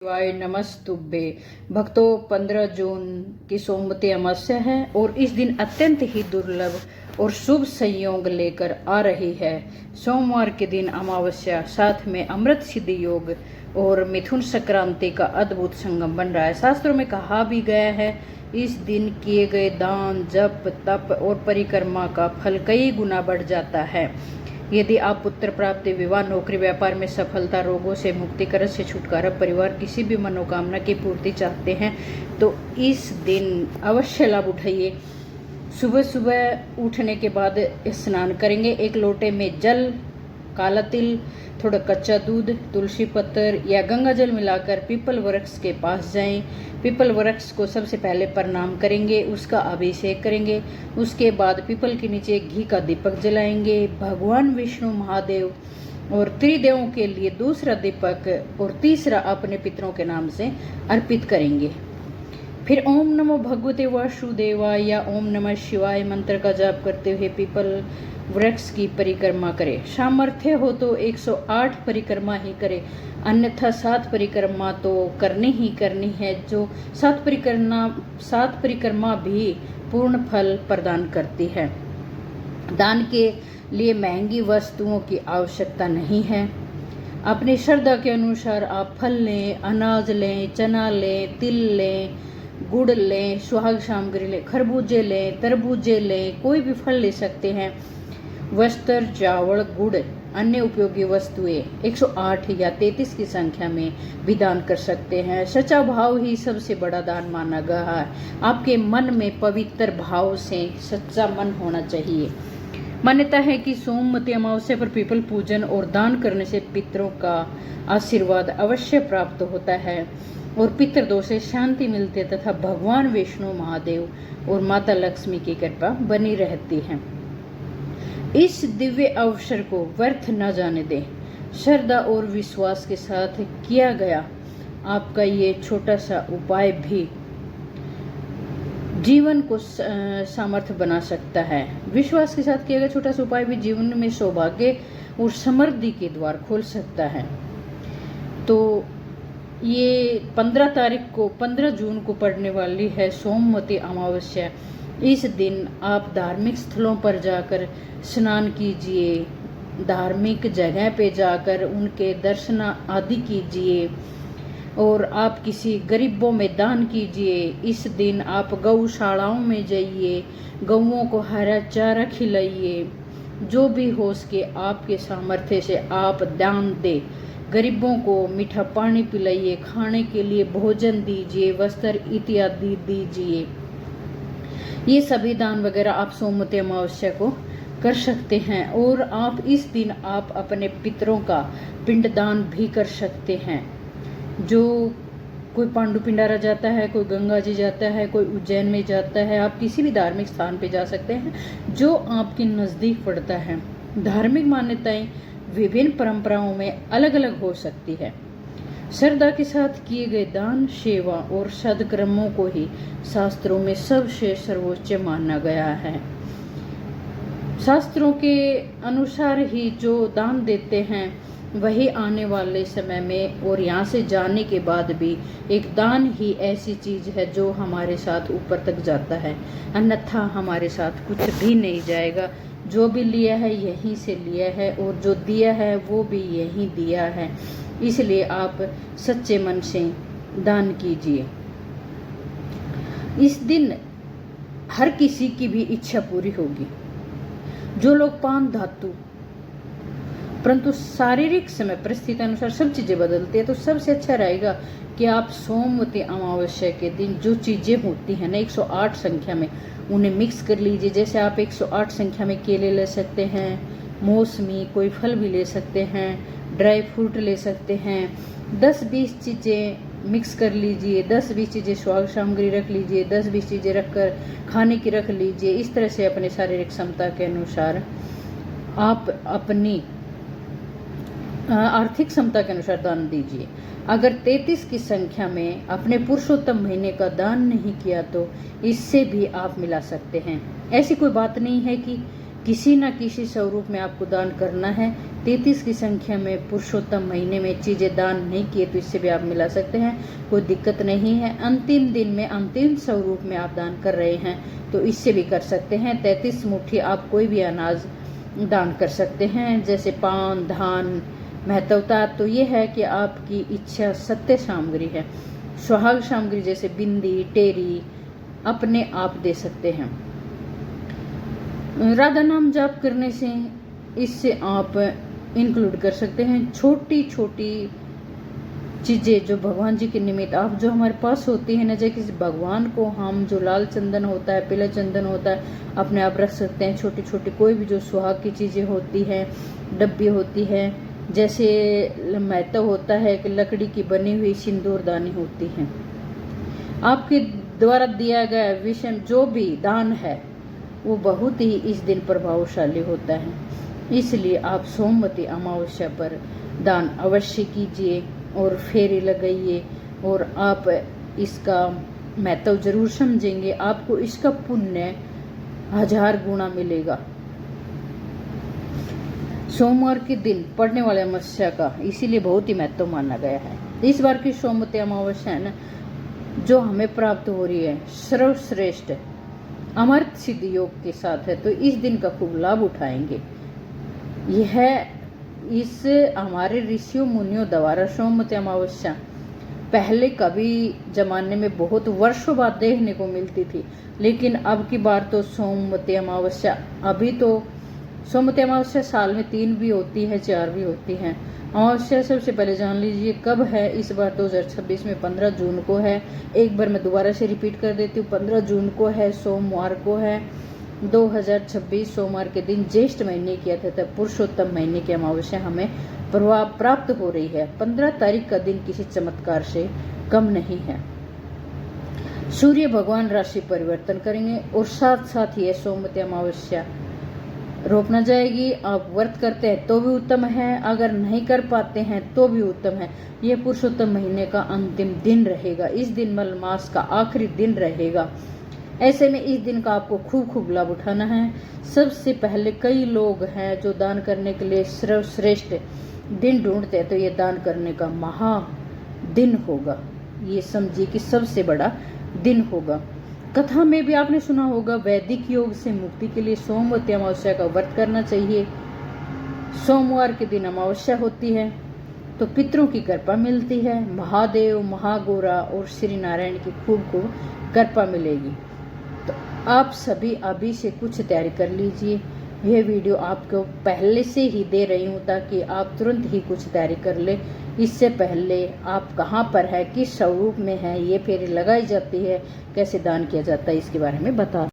शिवाय नमस्तुभ्ये। भक्तों, 15 जून की सोमवती अमावस्या है और इस दिन अत्यंत ही दुर्लभ और शुभ संयोग लेकर आ रही है। सोमवार के दिन अमावस्या, साथ में अमृत सिद्धि योग और मिथुन संक्रांति का अद्भुत संगम बन रहा है। शास्त्रों में कहा भी गया है, इस दिन किए गए दान, जप, तप और परिक्रमा का फल कई गुना बढ़ जाता है। यदि आप पुत्र प्राप्ति, विवाह, नौकरी, व्यापार में सफलता, रोगों से मुक्ति, कर्ज से छुटकारा, परिवार किसी भी मनोकामना की पूर्ति चाहते हैं तो इस दिन अवश्य लाभ उठाइए। सुबह सुबह उठने के बाद स्नान करेंगे। एक लोटे में जल, काला तिल, थोड़ा कच्चा दूध, तुलसी पत्र या गंगा जल मिलाकर पीपल वृक्ष के पास जाएं। पीपल वृक्ष को सबसे पहले प्रणाम करेंगे, उसका अभिषेक करेंगे। उसके बाद पीपल के नीचे घी का दीपक जलाएंगे। भगवान विष्णु, महादेव और त्रिदेवों के लिए दूसरा दीपक और तीसरा अपने पितरों के नाम से अर्पित करेंगे। फिर ओम नमो भगवते वासुदेवाय या ओम नमः शिवाय मंत्र का जाप करते हुए पीपल वृक्ष की परिक्रमा करें। सामर्थ्य हो तो 108 परिक्रमा ही करें, अन्यथा 7 परिक्रमा तो करनी ही करनी है। जो 7 परिक्रमा भी पूर्ण फल प्रदान करती है। दान के लिए महंगी वस्तुओं की आवश्यकता नहीं है। अपनी श्रद्धा के अनुसार आप फल लें, अनाज लें, चना लें, तिल लें, गुड़ लें, सुहाग सामग्री लें, खरबूजे लें, तरबूजे लें, कोई भी फल ले सकते हैं। वस्त्र, चावल, गुड़, अन्य उपयोगी वस्तुएं 108 या 33 की संख्या में भी दान कर सकते हैं। सच्चा भाव ही सबसे बड़ा दान माना गया है। आपके मन में पवित्र भाव से सच्चा मन होना चाहिए। मान्यता है कि सोमवती अमावस्या पर पीपल पूजन और दान करने से पितरों का आशीर्वाद अवश्य प्राप्त होता है और पितृदोष से शांति मिलती है तथा भगवान विष्णु, महादेव और माता लक्ष्मी की कृपा बनी रहती है। इस दिव्य अवसर को व्यर्थ न जाने दें। श्रद्धा और विश्वास के साथ किया गया आपका ये छोटा सा उपाय भी जीवन को सामर्थ्य बना सकता है। विश्वास के साथ किया गया छोटा सा उपाय भी जीवन में सौभाग्य और समृद्धि के द्वार खोल सकता है। तो ये 15 जून को पड़ने वाली है सोमवती अमावस्या। इस दिन आप धार्मिक स्थलों पर जाकर स्नान कीजिए, धार्मिक जगह पे जाकर उनके दर्शन आदि कीजिए और आप किसी गरीबों में दान कीजिए। इस दिन आप गौशालाओं में जाइए, गौओं को हरा चारा खिलाइए। जो भी हो सके आपके सामर्थ्य से आप दान दें। गरीबों को मीठा पानी पिलाइए, खाने के लिए भोजन दीजिए, वस्त्र इत्यादि दीजिए। ये सभी दान वगैरह आप सोमवती अमावस्या को कर सकते हैं और आप इस दिन आप अपने पितरों का पिंडदान भी कर सकते हैं। जो कोई पांडु पिंडारा जाता है, कोई गंगा जी जाता है, कोई उज्जैन में जाता है, आप किसी भी धार्मिक स्थान पे जा सकते हैं जो आपके नज़दीक पड़ता है। धार्मिक मान्यताएं विभिन्न परंपराओं में अलग अलग हो सकती है। श्रद्धा के साथ किए गए दान, सेवा और सद्कर्मों को ही शास्त्रों में सबसे सर्वोच्च माना गया है। शास्त्रों के अनुसार ही जो दान देते हैं वही आने वाले समय में और यहाँ से जाने के बाद भी एक दान ही ऐसी चीज है जो हमारे साथ ऊपर तक जाता है, अन्यथा हमारे साथ कुछ भी नहीं जाएगा। जो भी लिया है यहीं से लिया है और जो दिया है वो भी यहीं दिया है। इसलिए आप सच्चे मन से दान कीजिए। इस दिन हर किसी की भी इच्छा पूरी होगी। जो लोग पान धातु परंतु शारीरिक समय परिस्थिति अनुसार सब चीजें बदलती है, तो सबसे अच्छा रहेगा कि आप सोमवती अमावस्या के दिन जो चीजें होती हैं ना 108 संख्या में, उन्हें मिक्स कर लीजिए। जैसे आप 108 संख्या में केले ले सकते हैं, मौसमी कोई फल भी ले सकते हैं, ड्राई फ्रूट ले सकते हैं। 10-20 चीज़ें मिक्स कर लीजिए, 10-20 चीज़ें सुहाग सामग्री रख लीजिए, 10-20 चीज़ें रखकर खाने की रख लीजिए। इस तरह से अपने शारीरिक क्षमता के अनुसार आप अपनी आर्थिक क्षमता के अनुसार दान दीजिए। अगर 33 की संख्या में अपने पुरुषोत्तम महीने का दान नहीं किया तो इससे भी आप मिला सकते हैं। ऐसी कोई बात नहीं है कि किसी न किसी स्वरूप में आपको दान करना है। 33 की संख्या में पुरुषोत्तम महीने में चीज़ें दान नहीं किए तो इससे भी आप मिला सकते हैं, कोई दिक्कत नहीं है। अंतिम दिन में अंतिम स्वरूप में आप दान कर रहे हैं तो इससे भी कर सकते हैं। 33 मुट्ठी आप कोई भी अनाज दान कर सकते हैं, जैसे पान, धान। महत्वता तो ये है कि आपकी इच्छा सत्य सामग्री है। सुहाग सामग्री जैसे बिंदी, टेरी अपने आप दे सकते हैं। राधा नाम जाप करने से इससे आप इंक्लूड कर सकते हैं छोटी छोटी चीज़ें जो भगवान जी के निमित्त आप जो हमारे पास होती है ना, जैसे किसी भगवान को हम जो लाल चंदन होता है, पीला चंदन होता है, अपने आप रख सकते हैं। छोटी छोटी कोई भी जो सुहाग की चीज़ें होती है, डब्बी होती है, जैसे महत्व होता है कि लकड़ी की बनी हुई सिंदूरदानी होती है। आपके द्वारा दिया गया विषम जो भी दान है वो बहुत ही इस दिन प्रभावशाली होता है। इसलिए आप सोमवती अमावस्या पर दान अवश्य कीजिए और फेरी लगाइए और आप इसका महत्व जरूर समझेंगे। आपको इसका पुण्य 1000 गुना मिलेगा। सोमवार के दिन पड़ने वाले अमावस्या का इसीलिए बहुत ही महत्व माना गया है। इस बार की सोमवती अमावस्या है ना, जो हमें प्राप्त हो रही है सर्वश्रेष्ठ अमृत सिद्ध योग के साथ है, तो इस दिन का खूब लाभ उठाएंगे। यह इस हमारे ऋषियों मुनियों द्वारा सोमवती अमावस्या पहले कभी जमाने में बहुत वर्षों बाद देखने को मिलती थी, लेकिन अब की बार तो सोमवती अमावस्या अभी तो सोमवती अमावस्या साल में 3 भी होती है, 4 भी होती हैं। अमावस्या सबसे पहले जान लीजिए कब है। इस बार 2026 में 15 जून को है। एक बार मैं दोबारा से रिपीट कर देती हूँ, 15 जून को है, सोमवार को है। 2026 सोमवार के दिन ज्येष्ठ महीने किया था, तब पुरुषोत्तम महीने की अमावस्या हमें प्रभाव प्राप्त हो रही है। 15 तारीख का दिन किसी चमत्कार से कम नहीं है। सूर्य भगवान राशि परिवर्तन करेंगे और साथ साथ ये सोमवती अमावस्या रोकना जाएगी। आप व्रत करते हैं तो भी उत्तम है, अगर नहीं कर पाते हैं तो भी उत्तम है। ये पुरुषोत्तम महीने का अंतिम दिन रहेगा। इस दिन मल मास का आखिरी दिन रहेगा। ऐसे में इस दिन का आपको खूब खूब लाभ उठाना है। सबसे पहले कई लोग हैं जो दान करने के लिए सर्वश्रेष्ठ दिन ढूंढते हैं, तो ये दान करने का महा दिन होगा। ये समझिए कि सबसे बड़ा दिन होगा। कथा में भी आपने सुना होगा वैदिक योग से मुक्ति के लिए सोमवती अमावस्या का व्रत करना चाहिए। सोमवार के दिन अमावस्या होती है तो पितरों की कृपा मिलती है। महादेव, महागौरा और श्री नारायण की खूब खूब कृपा मिलेगी। तो आप सभी अभी से कुछ तैयारी कर लीजिए। यह वीडियो आपको पहले से ही दे रही हूँ ताकि आप तुरंत ही कुछ तैयारी कर ले। इससे पहले आप कहाँ पर है, किस स्वरूप में है, ये फेरी लगाई जाती है, कैसे दान किया जाता है, इसके बारे में बता